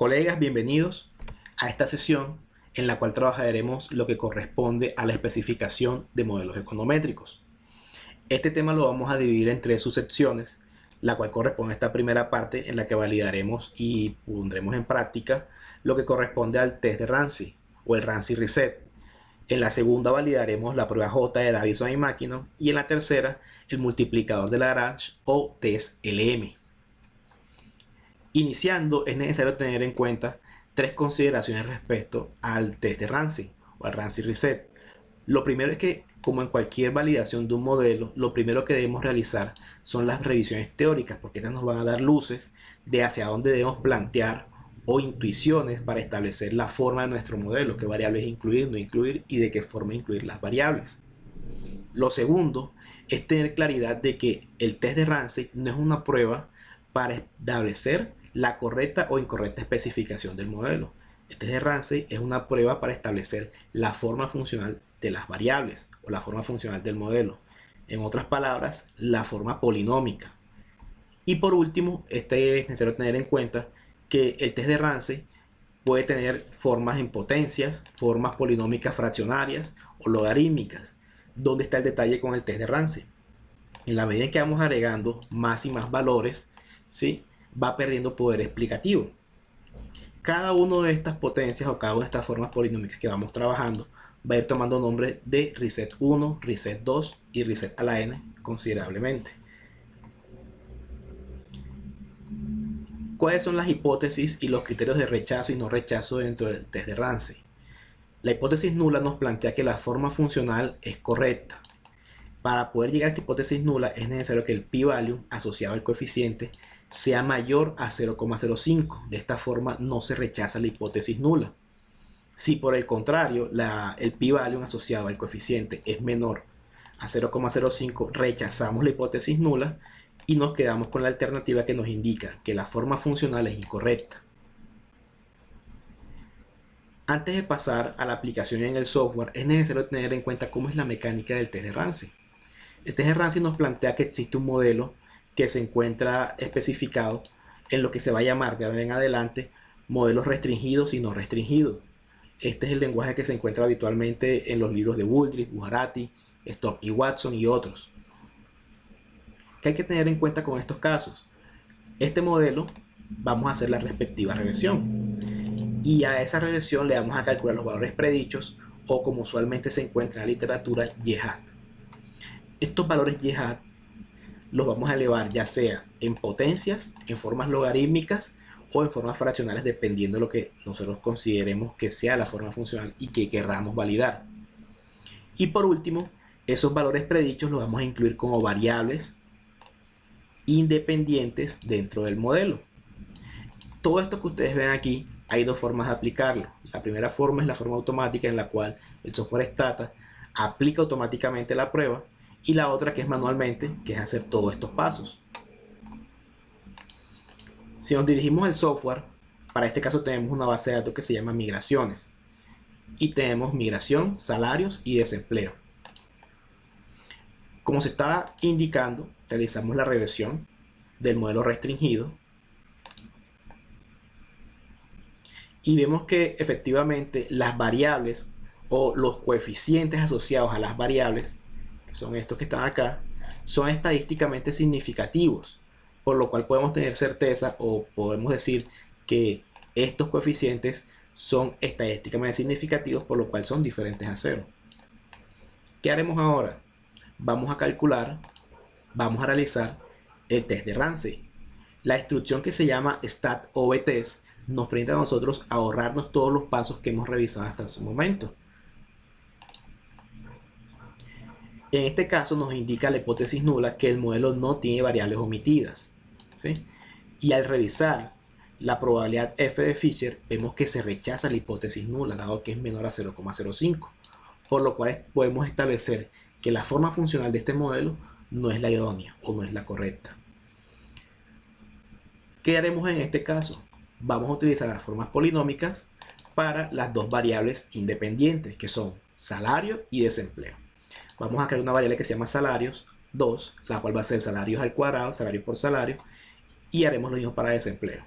Colegas, bienvenidos a esta sesión en la cual trabajaremos lo que corresponde a la especificación de modelos econométricos. Este tema lo vamos a dividir en tres subsecciones, la cual corresponde a esta primera parte en la que validaremos y pondremos en práctica lo que corresponde al test de Ramsey o el Ramsey Reset. En la segunda validaremos la prueba J de Davison y Mackino y en la tercera el multiplicador de Lagrange o test LM. Iniciando, es necesario tener en cuenta tres consideraciones respecto al test de Ramsey o al Ramsey Reset. Lo primero es que, como en cualquier validación de un modelo, lo primero que debemos realizar son las revisiones teóricas, porque estas nos van a dar luces de hacia dónde debemos plantear o intuiciones para establecer la forma de nuestro modelo, qué variables incluir, no incluir y de qué forma incluir las variables. Lo segundo es tener claridad de que el test de Ramsey no es una prueba para establecer la correcta o incorrecta especificación del modelo. El test de Ramsey es una prueba para establecer la forma funcional de las variables o la forma funcional del modelo. En otras palabras, la forma polinómica. Y por último, es necesario tener en cuenta que el test de Ramsey puede tener formas en potencias, formas polinómicas fraccionarias o logarítmicas. ¿Dónde está el detalle con el test de Ramsey? En la medida en que vamos agregando más y más valores, ¿sí?, va perdiendo poder explicativo. Cada una de estas potencias o cada una de estas formas polinómicas que vamos trabajando va a ir tomando nombre de reset 1, reset 2 y reset a la n considerablemente. ¿Cuáles son las hipótesis y los criterios de rechazo y no rechazo dentro del test de Ramsey? La hipótesis nula nos plantea que la forma funcional es correcta. Para poder llegar a esta hipótesis nula es necesario que el p-value asociado al coeficiente sea mayor a 0,05. De esta forma no se rechaza la hipótesis nula. Si por el contrario el p-value asociado al coeficiente es menor a 0,05, rechazamos la hipótesis nula y nos quedamos con la alternativa que nos indica que la forma funcional es incorrecta. Antes de pasar a la aplicación en el software, es necesario tener en cuenta cómo es la mecánica del test de Ramsey. El test de Ramsey nos plantea que existe un modelo que se encuentra especificado en lo que se va a llamar de ahora en adelante modelos restringidos y no restringidos. Este es el lenguaje que se encuentra habitualmente en los libros de Wooldridge, Gujarati, Stock y Watson y otros. ¿Qué hay que tener en cuenta con estos casos? Este modelo vamos a hacer la respectiva regresión y a esa regresión le vamos a calcular los valores predichos o, como usualmente se encuentra en la literatura, y-hat. Estos valores y-hat los vamos a elevar ya sea en potencias, en formas logarítmicas o en formas fraccionarias, dependiendo de lo que nosotros consideremos que sea la forma funcional y que querramos validar. Y por último, esos valores predichos los vamos a incluir como variables independientes dentro del modelo. Todo esto que ustedes ven aquí, hay dos formas de aplicarlo. La primera forma es la forma automática, en la cual el software Stata aplica automáticamente la prueba, y la otra que es manualmente, que es hacer todos estos pasos. Si nos dirigimos al software, para este caso tenemos una base de datos que se llama migraciones y tenemos migración, salarios y desempleo. Como se está indicando, realizamos la regresión del modelo restringido y vemos que efectivamente las variables o los coeficientes asociados a las variables, que son estos que están acá, son estadísticamente significativos, por lo cual podemos tener certeza o podemos decir que estos coeficientes son estadísticamente significativos, por lo cual son diferentes a 0. ¿Qué haremos ahora? Vamos a calcular, vamos a realizar el test de Ramsey. La instrucción que se llama stat-ovtest nos permite a nosotros ahorrarnos todos los pasos que hemos revisado hasta ese momento. En este caso nos indica la hipótesis nula que el modelo no tiene variables omitidas, ¿sí? Y al revisar la probabilidad f de Fisher, vemos que se rechaza la hipótesis nula, dado que es menor a 0,05, por lo cual podemos establecer que la forma funcional de este modelo no es la idónea o no es la correcta. ¿Qué haremos en este caso? Vamos a utilizar las formas polinómicas para las dos variables independientes, que son salario y desempleo. Vamos a crear una variable que se llama salarios 2, la cual va a ser salarios al cuadrado, salario por salario, y haremos lo mismo para desempleo.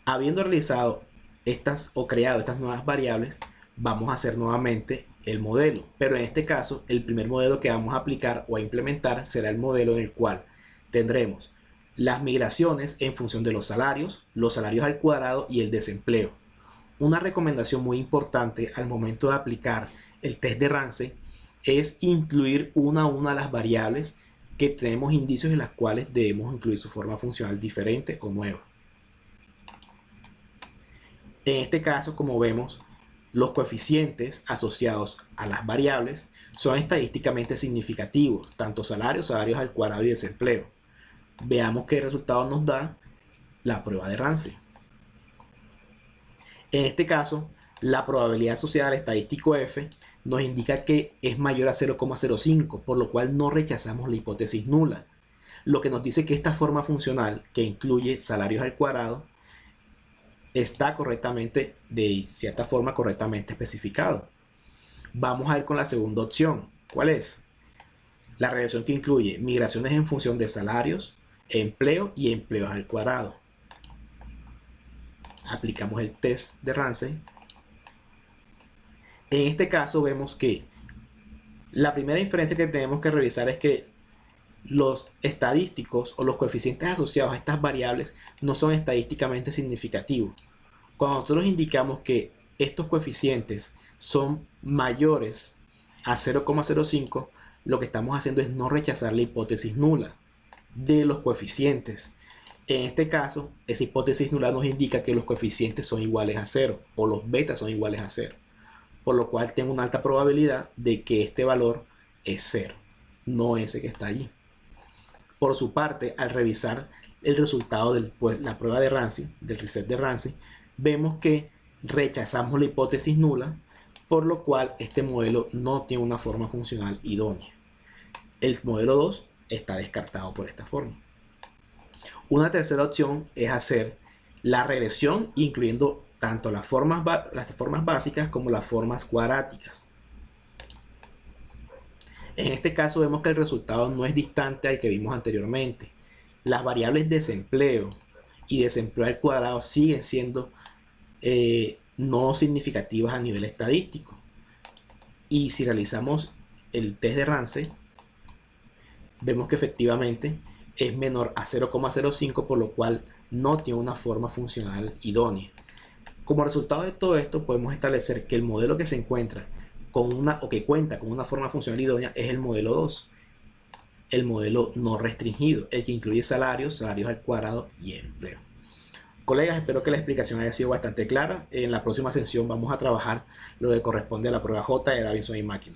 Habiendo realizado estas o creado estas nuevas variables, vamos a hacer nuevamente el modelo, pero en este caso el primer modelo que vamos a aplicar o a implementar será el modelo en el cual tendremos las migraciones en función de los salarios al cuadrado y el desempleo. Una recomendación muy importante al momento de aplicar el test de Ramsey es incluir una a una las variables que tenemos indicios en las cuales debemos incluir su forma funcional diferente o nueva. En este caso, como vemos, los coeficientes asociados a las variables son estadísticamente significativos, tanto salarios al cuadrado y desempleo. Veamos qué resultado nos da la prueba de Ramsey. En este caso, la probabilidad asociada al estadístico F nos indica que es mayor a 0,05, por lo cual no rechazamos la hipótesis nula, lo que nos dice que esta forma funcional, que incluye salarios al cuadrado, está correctamente, de cierta forma, correctamente especificado. Vamos a ir con la segunda opción. ¿Cuál es? La regresión que incluye migraciones en función de salarios, empleo y empleos al cuadrado. Aplicamos el test de Ramsey. En este caso vemos que la primera inferencia que tenemos que revisar es que los estadísticos o los coeficientes asociados a estas variables no son estadísticamente significativos. Cuando nosotros indicamos que estos coeficientes son mayores a 0,05, lo que estamos haciendo es no rechazar la hipótesis nula de los coeficientes. En este caso, esa hipótesis nula nos indica que los coeficientes son iguales a 0 o los betas son iguales a 0, por lo cual tengo una alta probabilidad de que este valor es 0, no ese que está allí. Por su parte, al revisar el resultado de la prueba de Ramsey, del reset de Ramsey, vemos que rechazamos la hipótesis nula, por lo cual este modelo no tiene una forma funcional idónea. El modelo 2 está descartado por esta forma. Una tercera opción es hacer la regresión incluyendo tanto las formas básicas como las formas cuadráticas. En este caso vemos que el resultado no es distante al que vimos anteriormente. Las variables desempleo y desempleo al cuadrado siguen siendo no significativas a nivel estadístico. Y si realizamos el test de Ramsey, vemos que efectivamente es menor a 0,05, por lo cual no tiene una forma funcional idónea. Como resultado de todo esto, podemos establecer que el modelo que se encuentra con una o que cuenta con una forma funcional idónea es el modelo 2, el modelo no restringido, el que incluye salarios al cuadrado y empleo. Colegas, espero que la explicación haya sido bastante clara. En la próxima sesión vamos a trabajar lo que corresponde a la prueba J de Davidson y Mackintosh.